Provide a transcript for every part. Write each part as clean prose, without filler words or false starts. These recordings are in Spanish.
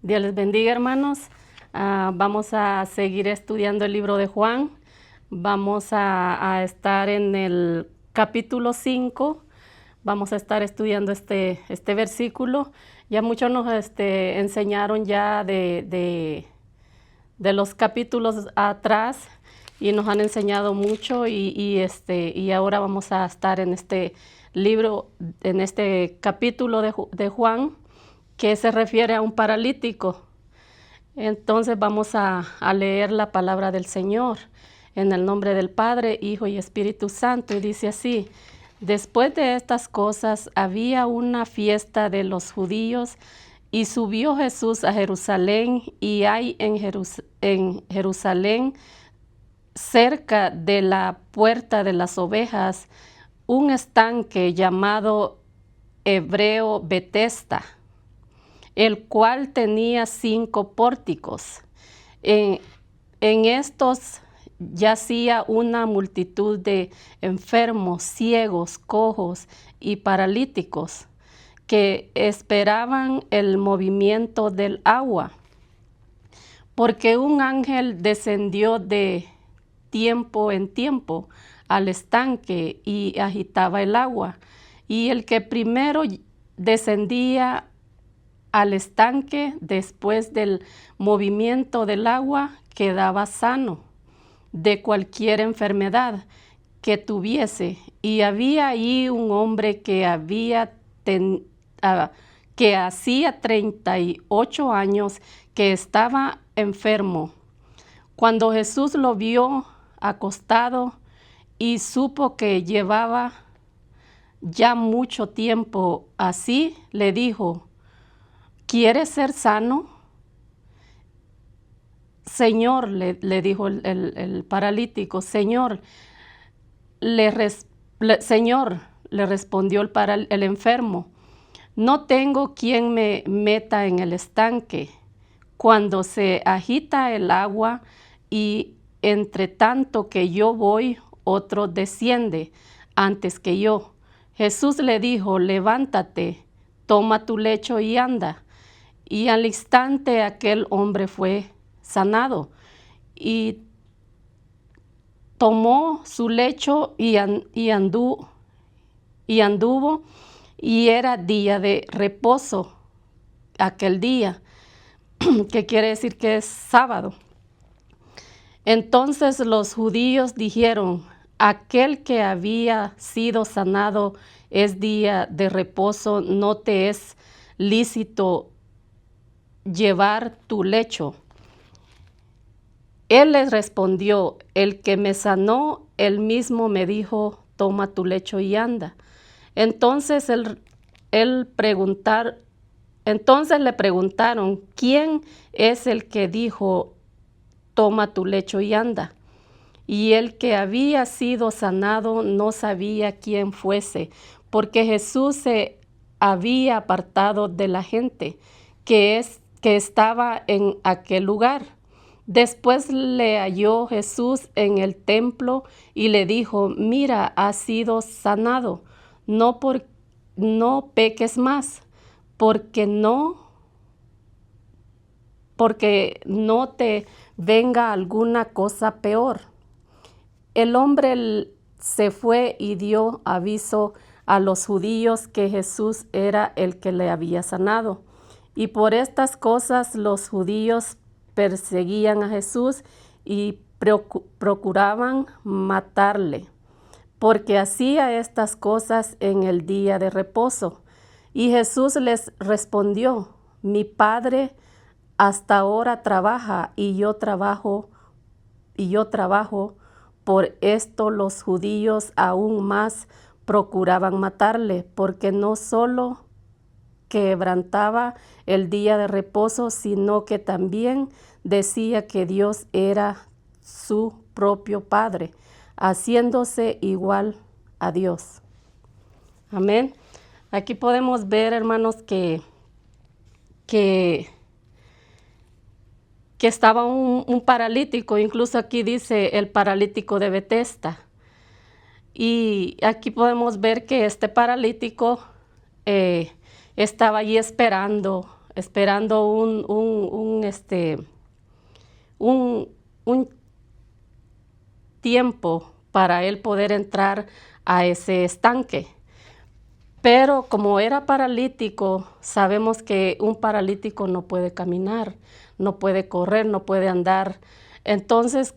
Dios les bendiga, hermanos. Vamos a seguir estudiando el libro de Juan. Vamos a estar en el capítulo 5. Vamos a estar estudiando este versículo. Ya muchos nos enseñaron ya de los capítulos atrás y nos han enseñado mucho y ahora vamos a estar en este libro, en este capítulo de Juan, que se refiere a un paralítico. Entonces vamos a leer la palabra del Señor en el nombre del Padre, Hijo y Espíritu Santo, y dice así: después de estas cosas había una fiesta de los judíos, y subió Jesús a Jerusalén, y hay en Jerusalén, cerca de la puerta de las ovejas, un estanque llamado hebreo Betesda, el cual tenía 5 pórticos. En estos yacía una multitud de enfermos, ciegos, cojos y paralíticos, que esperaban el movimiento del agua, porque un ángel descendió de tiempo en tiempo al estanque y agitaba el agua, y el que primero descendía al estanque después del movimiento del agua quedaba sano de cualquier enfermedad que tuviese. Y había allí un hombre que hacía 38 años que estaba enfermo. Cuando Jesús lo vio acostado y supo que llevaba ya mucho tiempo así, le dijo: ¿quieres ser sano? Señor, le dijo el paralítico. Señor, le respondió el enfermo: no tengo quien me meta en el estanque cuando se agita el agua, y entre tanto que yo voy, otro desciende antes que yo. Jesús le dijo: levántate, toma tu lecho y anda. Y al instante aquel hombre fue sanado, y tomó su lecho y anduvo, y era día de reposo aquel día, que quiere decir que es sábado. Entonces los judíos dijeron: aquel que había sido sanado es día de reposo, no te es lícito llevar tu lecho. Él les respondió: el que me sanó, él mismo me dijo: toma tu lecho y anda. Entonces le preguntaron: ¿quién es el que dijo: toma tu lecho y anda? Y el que había sido sanado no sabía quién fuese, porque Jesús se había apartado de la gente que estaba en aquel lugar. Después le halló Jesús en el templo y le dijo: mira, has sido sanado, no peques más, porque no te venga alguna cosa peor. El hombre se fue y dio aviso a los judíos que Jesús era el que le había sanado. Y por estas cosas los judíos perseguían a Jesús y procuraban matarle, porque hacía estas cosas en el día de reposo. Y Jesús les respondió: mi Padre hasta ahora trabaja, y yo trabajo. Por esto los judíos aún más procuraban matarle, porque no solo quebrantaba el día de reposo, sino que también decía que Dios era su propio Padre, haciéndose igual a Dios. Amén. Aquí podemos ver, hermanos, que estaba un paralítico. Incluso aquí dice el paralítico de Betesda. Y aquí podemos ver que este paralítico estaba allí esperando esperando un tiempo para él poder entrar a ese estanque. Pero como era paralítico, sabemos que un paralítico no puede caminar, no puede correr, no puede andar. Entonces,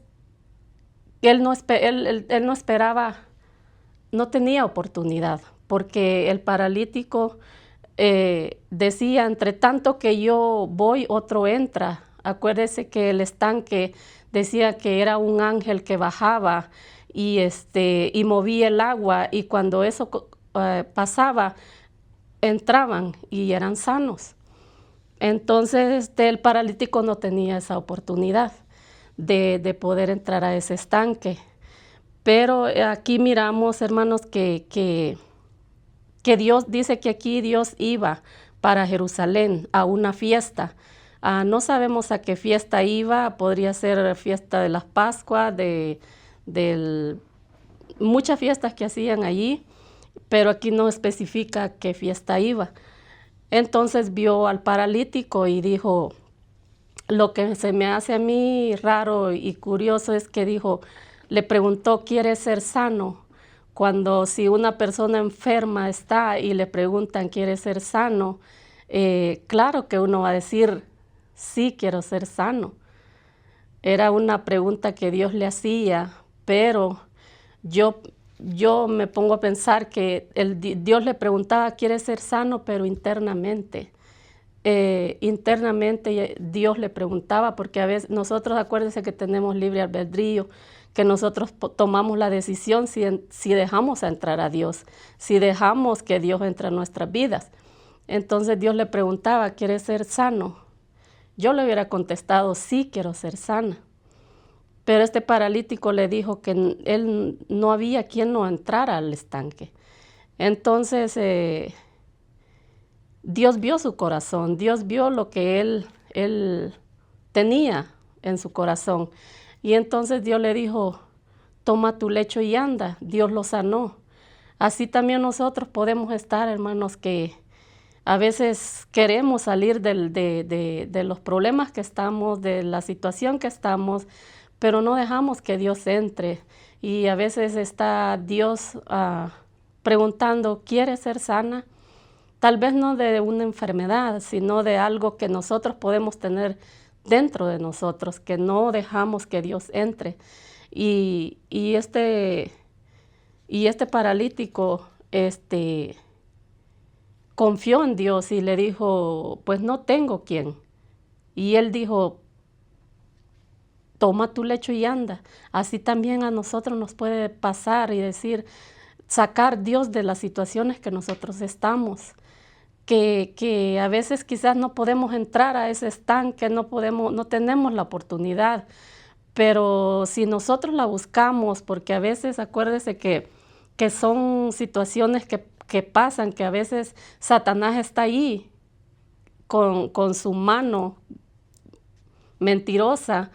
él no esperaba, no tenía oportunidad, porque el paralítico decía, entre tanto que yo voy, otro entra. Acuérdese que el estanque decía que era un ángel que bajaba y movía el agua, y cuando eso pasaba, entraban y eran sanos. Entonces el paralítico no tenía esa oportunidad de poder entrar a ese estanque. Pero aquí miramos, hermanos, que Dios dice que aquí Dios iba para Jerusalén a una fiesta. No sabemos a qué fiesta iba, podría ser fiesta de las Pascuas, muchas fiestas que hacían allí, pero aquí no especifica qué fiesta iba. Entonces vio al paralítico y dijo, lo que se me hace a mí raro y curioso es que dijo, le preguntó, ¿quieres ser sano? Cuando si una persona enferma está y le preguntan, ¿quieres ser sano? Claro que uno va a decir, sí, quiero ser sano. Era una pregunta que Dios le hacía, pero yo me pongo a pensar que Dios le preguntaba, ¿quieres ser sano? Pero internamente. Internamente Dios le preguntaba, porque a veces nosotros, acuérdense que tenemos libre albedrío, que nosotros tomamos la decisión si dejamos entrar a Dios, si dejamos que Dios entre en nuestras vidas. Entonces Dios le preguntaba, ¿quieres ser sano? Yo le hubiera contestado, sí, quiero ser sana. Pero este paralítico le dijo que él no había quien no entrara al estanque. Entonces Dios vio su corazón, Dios vio lo que él tenía en su corazón. Y entonces Dios le dijo, toma tu lecho y anda. Dios lo sanó. Así también nosotros podemos estar, hermanos, que a veces queremos salir de los problemas que estamos, de la situación que estamos, pero no dejamos que Dios entre. Y a veces está Dios preguntando, ¿quieres ser sana? Tal vez no de una enfermedad, sino de algo que nosotros podemos tener dentro de nosotros, que no dejamos que Dios entre. Y este paralítico confió en Dios y le dijo, pues no tengo quien. Y él dijo, toma tu lecho y anda. Así también a nosotros nos puede pasar y decir, sacar Dios de las situaciones que nosotros estamos. Que a veces quizás no podemos entrar a ese estanque, no tenemos la oportunidad, pero si nosotros la buscamos, porque a veces acuérdese que son situaciones que pasan, que a veces Satanás está ahí con su mano mentirosa,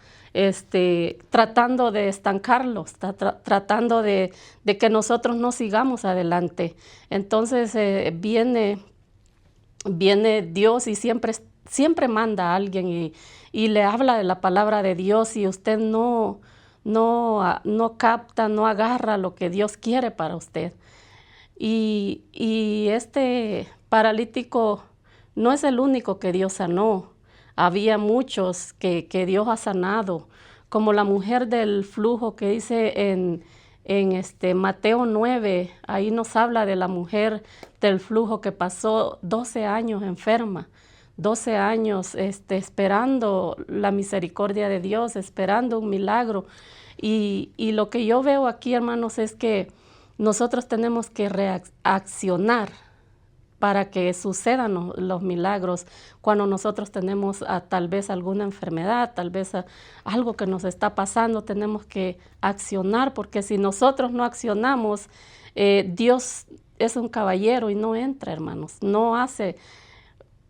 tratando de estancarlos, tratando de que nosotros no sigamos adelante. Entonces viene Dios y siempre manda a alguien y le habla de la palabra de Dios, y usted no capta, no agarra lo que Dios quiere para usted. Y este paralítico no es el único que Dios sanó. Había muchos que Dios ha sanado, como la mujer del flujo que dice en Mateo 9, ahí nos habla de la mujer del flujo que pasó 12 años enferma, 12 años esperando la misericordia de Dios, esperando un milagro. Y lo que yo veo aquí, hermanos, es que nosotros tenemos que reaccionar para que sucedan los milagros cuando nosotros tenemos tal vez alguna enfermedad, tal vez algo que nos está pasando. Tenemos que accionar, porque si nosotros no accionamos, Dios es un caballero y no entra, hermanos, no hace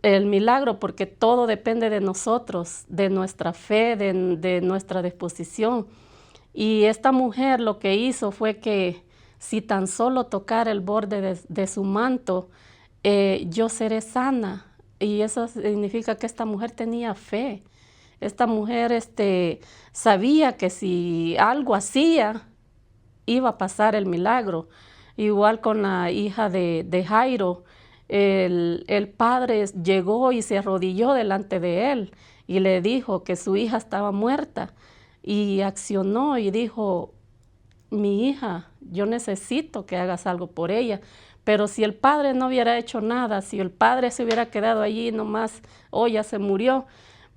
el milagro, porque todo depende de nosotros, de nuestra fe, de nuestra disposición. Y esta mujer lo que hizo fue que si tan solo tocara el borde de su manto, yo seré sana. y eso significa que esta mujer tenía fe. Esta mujer sabía que si algo hacía, iba a pasar el milagro. Igual con la hija de Jairo, el padre llegó y se arrodilló delante de él y le dijo que su hija estaba muerta y accionó y dijo, mi hija, yo necesito que hagas algo por ella. Pero si el padre no hubiera hecho nada, si el padre se hubiera quedado allí nomás, oh, ya se murió,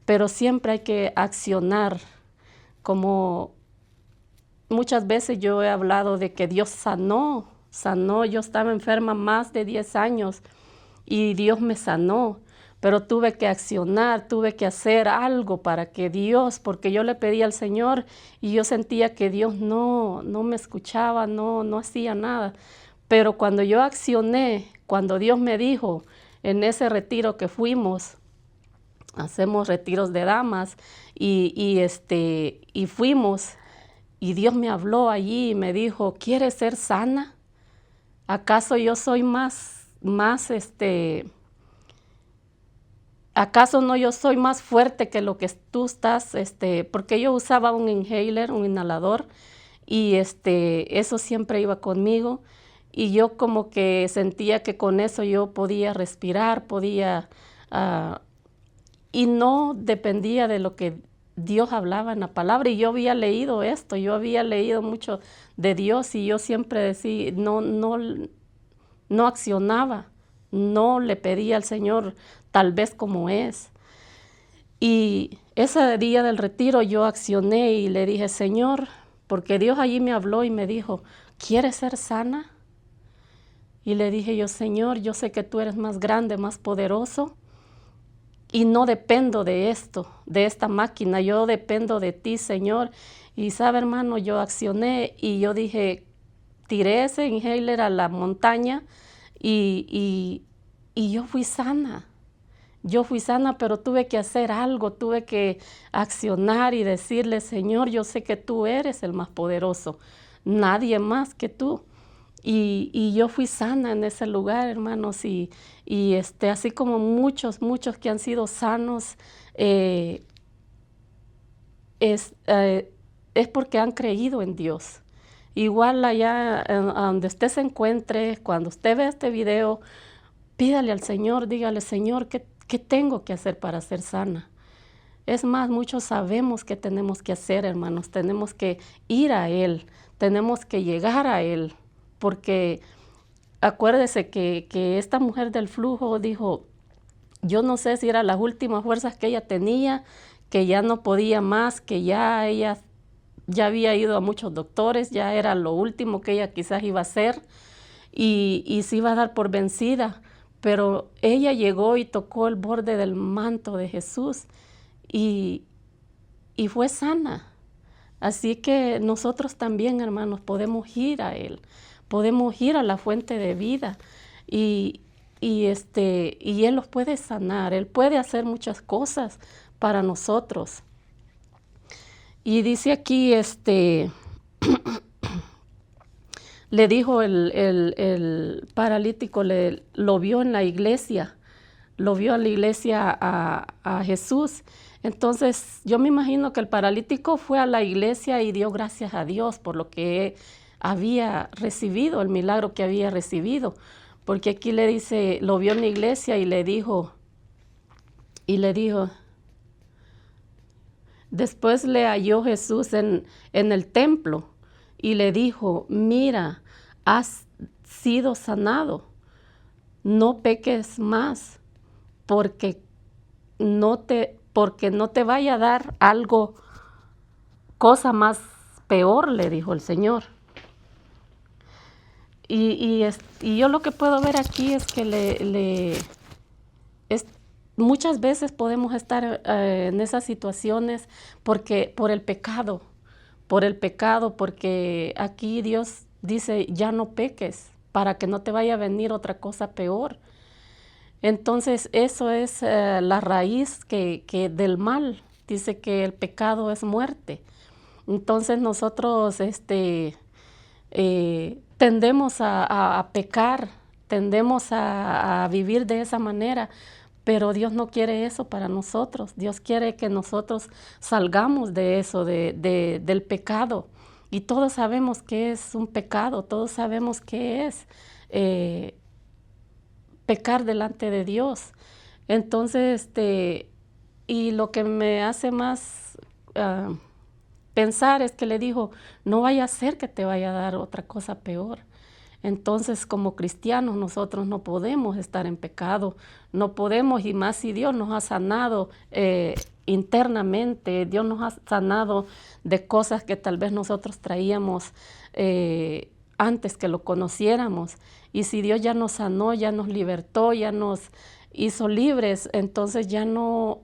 pero siempre hay que accionar. Como muchas veces yo he hablado de que Dios sanó, yo estaba enferma más de 10 años y Dios me sanó, pero tuve que accionar, tuve que hacer algo para que Dios, porque yo le pedí al Señor y yo sentía que Dios no me escuchaba, no hacía nada. Pero cuando yo accioné, cuando Dios me dijo en ese retiro que fuimos, hacemos retiros de damas y fuimos y Dios me habló allí y me dijo, ¿quieres ser sana? ¿Acaso yo soy acaso no yo soy más fuerte que lo que tú estás, porque yo usaba un inhaler, un inhalador, y eso siempre iba conmigo, y yo como que sentía que con eso yo podía respirar, y no dependía de lo que Dios hablaba en la palabra, y yo había leído esto, yo había leído mucho de Dios, y yo siempre decía, no accionaba, no le pedía al Señor tal vez como es. Y ese día del retiro yo accioné y le dije, Señor, porque Dios allí me habló y me dijo, ¿quieres ser sana? Y le dije yo, Señor, yo sé que tú eres más grande, más poderoso, y no dependo de esto, de esta máquina, yo dependo de ti, Señor. Y sabe, hermano, yo accioné y yo dije, tiré ese inhaler a la montaña y yo fui sana. Yo fui sana, pero tuve que hacer algo, tuve que accionar y decirle, Señor, yo sé que tú eres el más poderoso, nadie más que tú. Y yo fui sana en ese lugar, hermanos, y así como muchos que han sido sanos, es porque han creído en Dios. Igual allá a donde usted se encuentre, cuando usted ve este video, pídale al Señor, dígale, Señor, ¿qué tengo que hacer para ser sana? Es más, muchos sabemos qué tenemos que hacer, hermanos. Tenemos que ir a Él, tenemos que llegar a Él, porque acuérdese que esta mujer del flujo dijo, yo no sé si eran las últimas fuerzas que ella tenía, que ya no podía más, que ya ella ya había ido a muchos doctores, ya era lo último que ella quizás iba a hacer y se iba a dar por vencida. Pero ella llegó y tocó el borde del manto de Jesús y fue sana. Así que nosotros también, hermanos, podemos ir a Él, podemos ir a la fuente de vida y Él los puede sanar, Él puede hacer muchas cosas para nosotros. Y dice aquí, le dijo el paralítico, lo vio en la iglesia, lo vio en la iglesia a Jesús. Entonces, yo me imagino que el paralítico fue a la iglesia y dio gracias a Dios por lo que había recibido, el milagro que había recibido. Porque aquí le dice, lo vio en la iglesia y le dijo, después le halló Jesús en el templo y le dijo, mira, has sido sanado, no peques más, porque no te vaya a dar algo, cosa más peor, le dijo el Señor. Y yo lo que puedo ver aquí es que muchas veces podemos estar en esas situaciones por el pecado, porque aquí Dios dice, ya no peques, para que no te vaya a venir otra cosa peor. Entonces, eso es la raíz del mal. Dice que el pecado es muerte. Entonces, nosotros tendemos a pecar, tendemos a vivir de esa manera, pero Dios no quiere eso para nosotros. Dios quiere que nosotros salgamos de eso, del pecado. Y todos sabemos qué es un pecado, todos sabemos qué es pecar delante de Dios. Entonces, y lo que me hace más pensar es que le dijo, no vaya a ser que te vaya a dar otra cosa peor. Entonces, como cristianos, nosotros no podemos estar en pecado, no podemos, y más si Dios nos ha sanado internamente, Dios nos ha sanado de cosas que tal vez nosotros traíamos antes que lo conociéramos. Y si Dios ya nos sanó, ya nos libertó, ya nos hizo libres, entonces ya no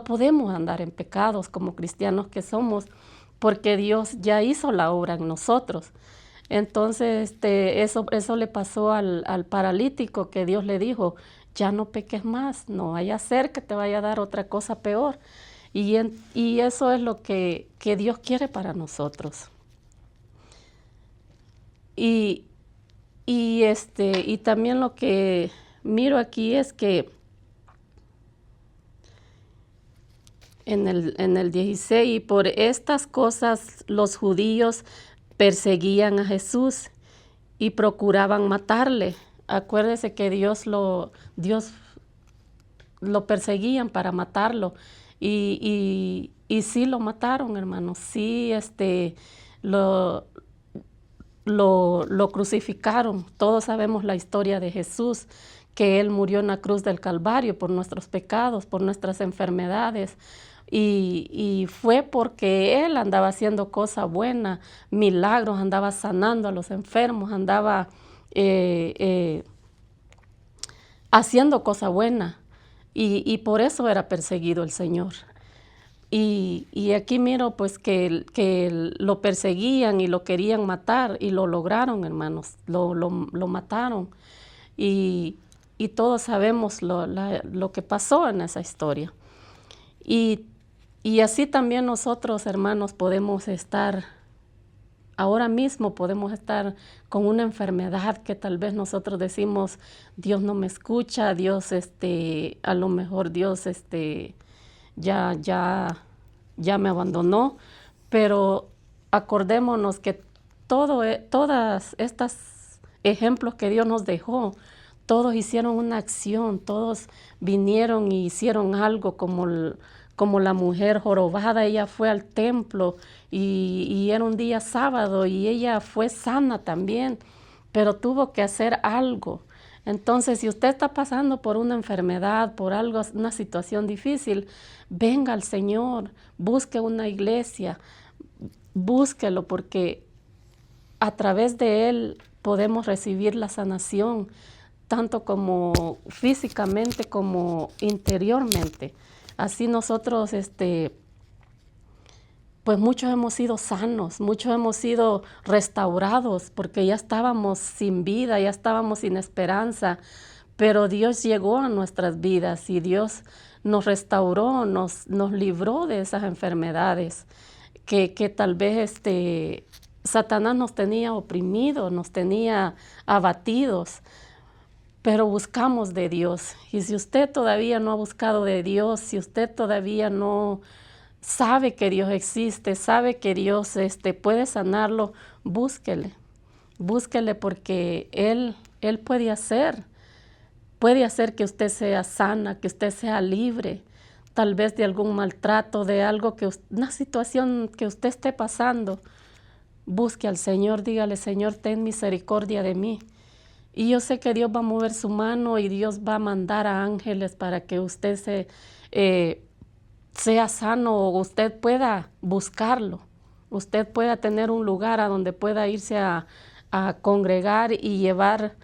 podemos andar en pecados como cristianos que somos, porque Dios ya hizo la obra en nosotros. Entonces, eso le pasó al paralítico, que Dios le dijo, ya no peques más, no vaya a ser que te vaya a dar otra cosa peor. Y eso es lo que Dios quiere para nosotros. Y también lo que miro aquí es que en el 16, y por estas cosas los judíos perseguían a Jesús y procuraban matarle. Acuérdese que Dios lo perseguían para matarlo. Y sí lo mataron, hermanos. Sí, lo crucificaron. Todos sabemos la historia de Jesús, que Él murió en la cruz del Calvario por nuestros pecados, por nuestras enfermedades. Y fue porque Él andaba haciendo cosa buena, milagros, andaba sanando a los enfermos, andaba haciendo cosa buena. Y por eso era perseguido el Señor. Y aquí miro pues que lo perseguían y lo querían matar, y lo lograron, hermanos, lo mataron. Y todos sabemos lo que pasó en esa historia. Y así también nosotros, hermanos, podemos estar, ahora mismo podemos estar con una enfermedad que tal vez nosotros decimos, Dios no me escucha, Dios, a lo mejor Dios, ya me abandonó, pero acordémonos que todas estas ejemplos que Dios nos dejó, todos hicieron una acción, todos vinieron y hicieron algo, como la mujer jorobada. Ella fue al templo y era un día sábado y ella fue sana también, pero tuvo que hacer algo. Entonces, si usted está pasando por una enfermedad, por algo, una situación difícil, venga al Señor, busque una iglesia, búsquelo, porque a través de Él podemos recibir la sanación, tanto como físicamente como interiormente. Así nosotros, pues muchos hemos sido sanos, muchos hemos sido restaurados, porque ya estábamos sin vida, ya estábamos sin esperanza, pero Dios llegó a nuestras vidas y Dios nos restauró, nos libró de esas enfermedades que tal vez Satanás nos tenía oprimidos, nos tenía abatidos. Pero buscamos de Dios. Y si usted todavía no ha buscado de Dios, si usted todavía no sabe que Dios existe, sabe que Dios puede sanarlo, búsquele. Búsquele, porque Él puede hacer que usted sea sana, que usted sea libre, tal vez de algún maltrato, de algo una situación que usted esté pasando. Busque al Señor, dígale, Señor, ten misericordia de mí. Y yo sé que Dios va a mover su mano y Dios va a mandar a ángeles para que usted sea sano, o usted pueda buscarlo. Usted pueda tener un lugar a donde pueda irse a congregar y llevar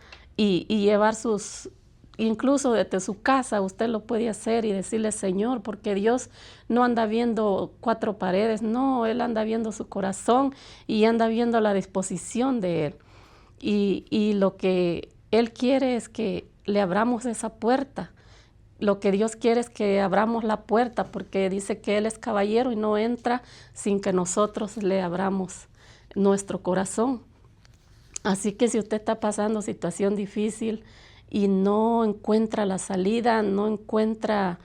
sus, incluso desde su casa, usted lo puede hacer y decirle, Señor, porque Dios no anda viendo cuatro paredes, no, Él anda viendo su corazón y anda viendo la disposición de Él. Y lo que Él quiere es que le abramos esa puerta. Lo que Dios quiere es que abramos la puerta, porque dice que Él es caballero y no entra sin que nosotros le abramos nuestro corazón. Así que si usted está pasando situación difícil y no encuentra la salida, no encuentra,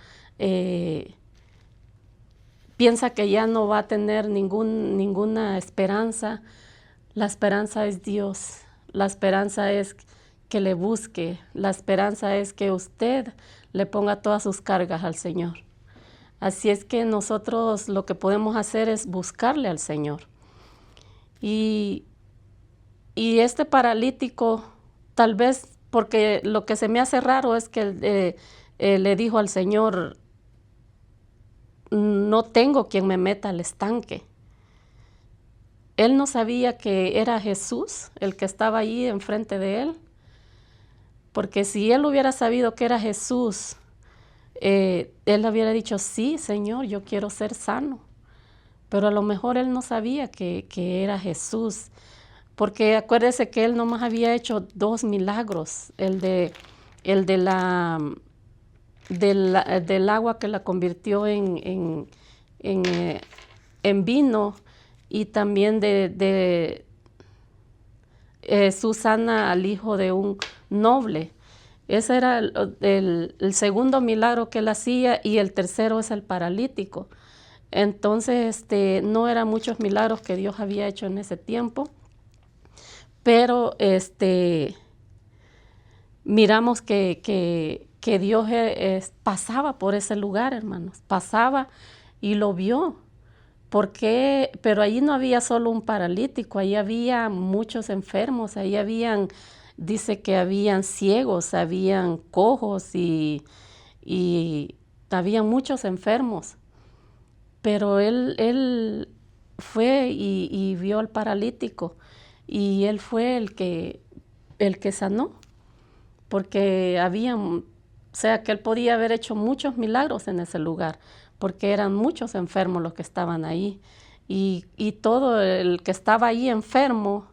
piensa que ya no va a tener ninguna esperanza. La esperanza es Dios, la esperanza es que le busque, la esperanza es que usted le ponga todas sus cargas al Señor. Así es que nosotros lo que podemos hacer es buscarle al Señor. Y este paralítico, tal vez, porque lo que se me hace raro es que le dijo al Señor, no tengo quien me meta al estanque. Él no sabía que era Jesús el que estaba allí enfrente de él, porque si él hubiera sabido que era Jesús, él hubiera dicho, sí, Señor, yo quiero ser sano. Pero a lo mejor él no sabía que era Jesús, porque acuérdese que él nomás había hecho 2 milagros, el del agua que la convirtió en vino, y también Susana al hijo de un noble. Ese era el segundo milagro que él hacía, y el tercero es el paralítico. Entonces, no eran muchos milagros que Dios había hecho en ese tiempo, pero miramos que Dios pasaba por ese lugar, hermanos, pasaba y lo vio. Pero allí no había solo un paralítico, ahí había muchos enfermos, dice que habían ciegos, habían cojos y había muchos enfermos. Pero él fue y vio al paralítico, y él fue el que sanó, porque que él podía haber hecho muchos milagros en ese lugar, porque eran muchos enfermos los que estaban ahí, y todo el que estaba ahí enfermo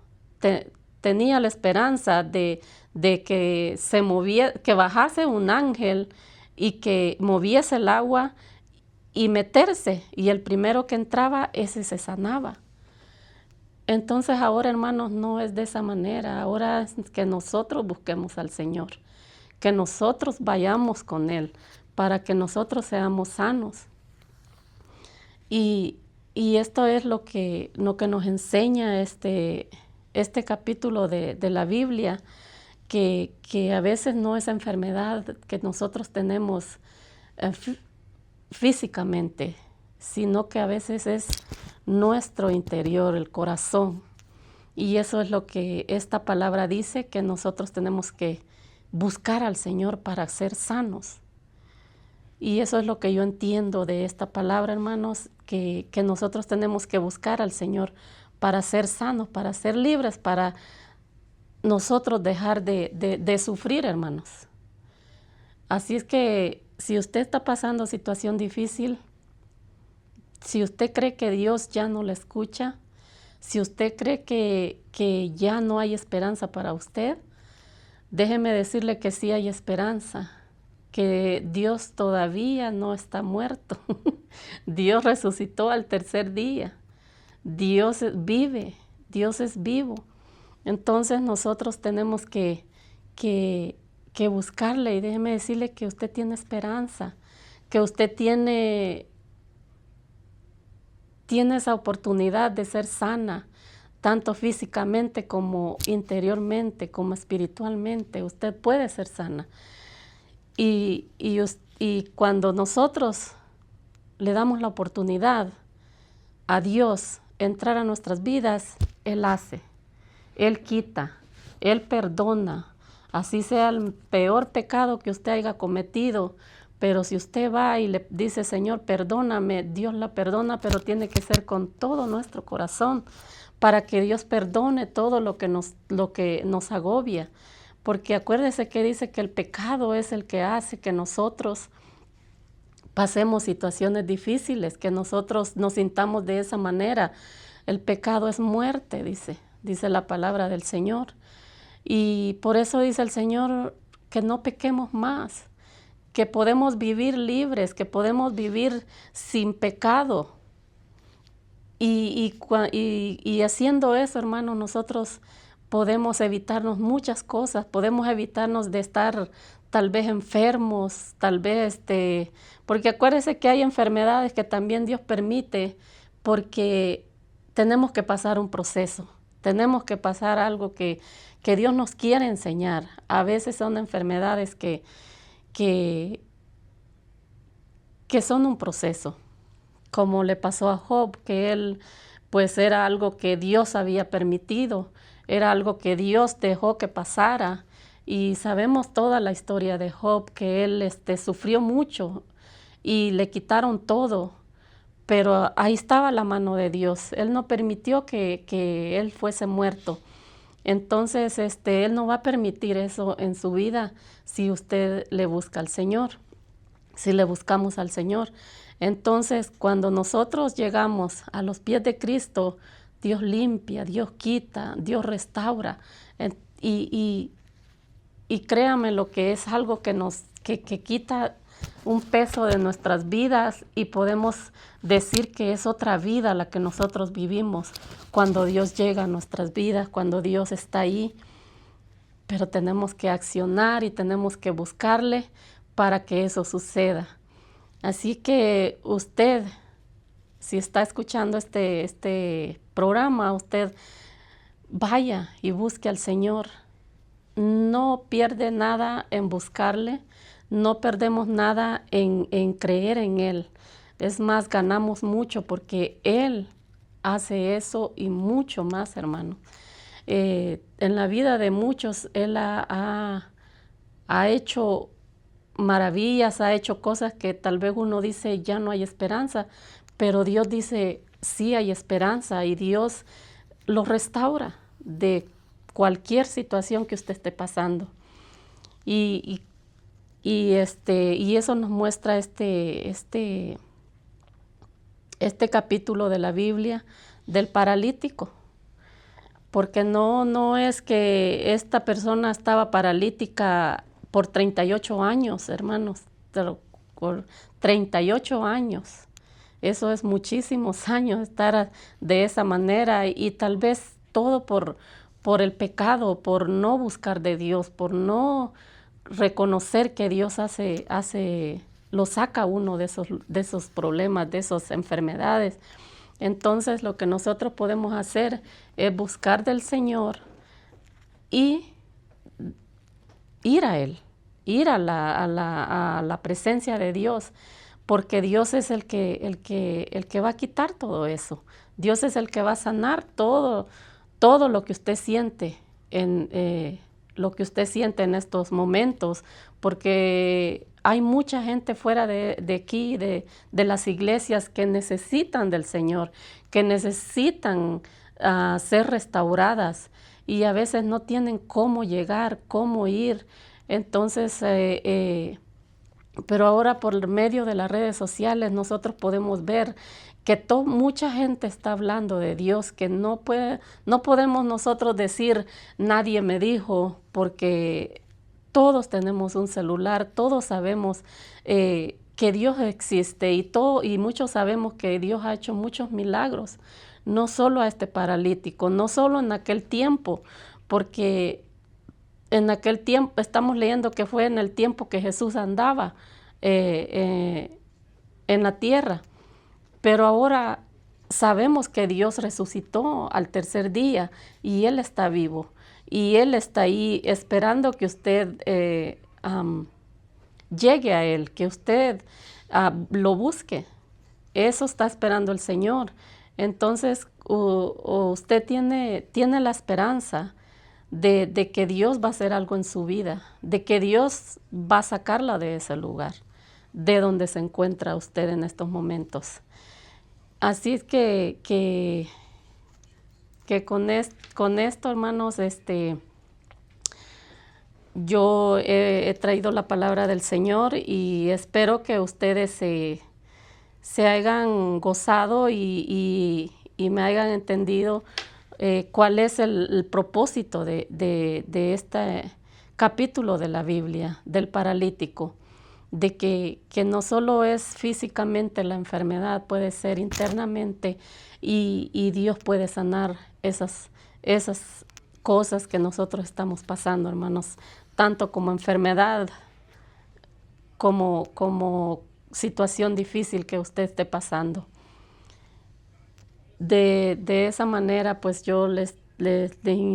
tenía la esperanza de que que bajase un ángel y que moviese el agua y meterse, y el primero que entraba, ese se sanaba. Entonces ahora, hermanos, no es de esa manera. Ahora es que nosotros busquemos al Señor, que nosotros vayamos con Él, para que nosotros seamos sanos. Y esto es lo que nos enseña este capítulo de la Biblia, que a veces no es enfermedad que nosotros tenemos físicamente, sino que a veces es nuestro interior, el corazón. Y eso es lo que esta palabra dice, que nosotros tenemos que buscar al Señor para ser sanos. Y eso es lo que yo entiendo de esta palabra, hermanos, que nosotros tenemos que buscar al Señor para ser sanos, para ser libres, para nosotros dejar de sufrir, hermanos. Así es que si usted está pasando situación difícil, si usted cree que Dios ya no le escucha, si usted cree que ya no hay esperanza para usted, déjeme decirle que sí hay esperanza, que Dios todavía no está muerto. Dios resucitó al tercer día. Dios vive, Dios es vivo. Entonces nosotros tenemos que buscarle, y déjeme decirle que usted tiene esperanza, que usted tiene esa oportunidad de ser sana, tanto físicamente como interiormente, como espiritualmente. Usted puede ser sana. Y cuando nosotros le damos la oportunidad a Dios entrar a nuestras vidas, Él hace, Él quita, Él perdona. Así sea el peor pecado que usted haya cometido, pero si usted va y le dice, Señor, perdóname, Dios la perdona, pero tiene que ser con todo nuestro corazón, para que Dios perdone todo lo que nos agobia. Porque acuérdese que dice que el pecado es el que hace que nosotros pasemos situaciones difíciles, que nosotros nos sintamos de esa manera. El pecado es muerte, dice la palabra del Señor. Y por eso dice el Señor que no pequemos más, que podemos vivir libres, que podemos vivir sin pecado. Y haciendo eso, hermano, nosotros podemos evitarnos muchas cosas, podemos evitarnos de estar tal vez enfermos, tal vez, porque acuérdese que hay enfermedades que también Dios permite porque tenemos que pasar un proceso, tenemos que pasar algo que Dios nos quiere enseñar. A veces son enfermedades que son un proceso, como le pasó a Job, que él pues era algo que Dios había permitido, era algo que Dios dejó que pasara. Y sabemos toda la historia de Job, que él sufrió mucho y le quitaron todo, pero ahí estaba la mano de Dios. Él no permitió que él fuese muerto. Entonces, Él no va a permitir eso en su vida si usted le busca al Señor, si le buscamos al Señor. Entonces, cuando nosotros llegamos a los pies de Cristo, Dios limpia, Dios quita, Dios restaura. Y créame lo que es algo que quita un peso de nuestras vidas y podemos decir que es otra vida la que nosotros vivimos cuando Dios llega a nuestras vidas, cuando Dios está ahí. Pero tenemos que accionar y tenemos que buscarle para que eso suceda. Así que usted, si está escuchando este programa, usted vaya y busque al Señor. No pierde nada en buscarle, no perdemos nada en creer en Él. Es más, ganamos mucho porque Él hace eso y mucho más, hermano. En la vida de muchos, Él ha hecho maravillas, ha hecho cosas que tal vez uno dice ya no hay esperanza, pero Dios dice sí hay esperanza y Dios lo restaura de cualquier situación que usted esté pasando. Y eso nos muestra este capítulo de la Biblia del paralítico. Porque no es que esta persona estaba paralítica por 38 años, hermanos, por 38 años. Eso es muchísimos años estar de esa manera y tal vez todo por el pecado, por no buscar de Dios, por no reconocer que Dios lo saca uno de esos problemas, de esas enfermedades. Entonces lo que nosotros podemos hacer es buscar del Señor y ir a Él, ir a la presencia de Dios, porque Dios es el que va a quitar todo eso. Dios es el que va a sanar todo lo que usted siente lo que usted siente en estos momentos, porque hay mucha gente fuera de aquí, de las iglesias, que necesitan del Señor, que necesitan ser restauradas y a veces no tienen cómo llegar, cómo ir. Entonces, pero ahora por medio de las redes sociales nosotros podemos ver que mucha gente está hablando de Dios, que no podemos nosotros decir nadie me dijo, porque todos tenemos un celular, todos sabemos que Dios existe y muchos sabemos que Dios ha hecho muchos milagros, no solo a este paralítico, no solo en aquel tiempo, porque en aquel tiempo estamos leyendo que fue en el tiempo que Jesús andaba en la tierra. Pero ahora sabemos que Dios resucitó al tercer día y Él está vivo. Y Él está ahí esperando que usted llegue a Él, que usted lo busque. Eso está esperando el Señor. Entonces usted tiene la esperanza de que Dios va a hacer algo en su vida, de que Dios va a sacarla de ese lugar, de donde se encuentra usted en estos momentos. Así es que con esto, hermanos, yo he traído la palabra del Señor y espero que ustedes se hayan gozado y me hayan entendido cuál es el propósito de este capítulo de la Biblia, del paralítico. De que no solo es físicamente la enfermedad, puede ser internamente y Dios puede sanar esas cosas que nosotros estamos pasando, hermanos, tanto como enfermedad, como situación difícil que usted esté pasando. De esa manera, pues yo les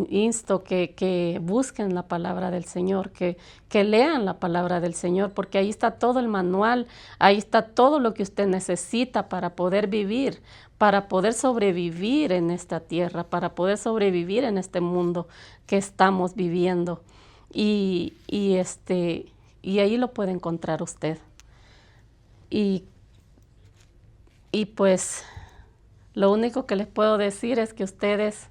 insto que busquen la palabra del Señor, que lean la palabra del Señor, porque ahí está todo el manual, ahí está todo lo que usted necesita para poder vivir, para poder sobrevivir en esta tierra, para poder sobrevivir en este mundo que estamos viviendo. Y ahí lo puede encontrar usted. Y pues lo único que les puedo decir es que ustedes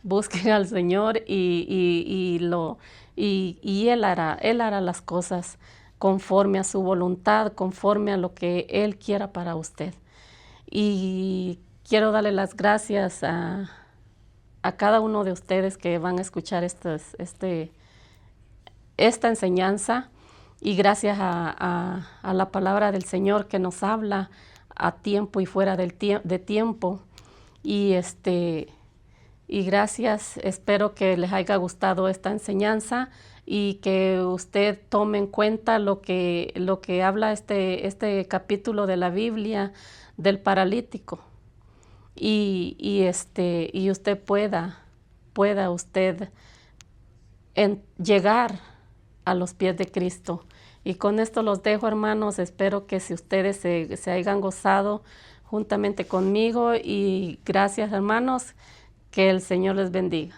busquen al Señor y Él hará las cosas conforme a su voluntad, conforme a lo que Él quiera para usted. Y quiero darle las gracias a cada uno de ustedes que van a escuchar esta enseñanza, y gracias a la palabra del Señor que nos habla a tiempo y fuera de tiempo. Y gracias, espero que les haya gustado esta enseñanza y que usted tome en cuenta lo que habla este capítulo de la Biblia del paralítico. Y usted pueda usted llegar a los pies de Cristo. Y con esto los dejo, hermanos. Espero que si ustedes se hayan gozado juntamente conmigo, y gracias, hermanos. Que el Señor les bendiga.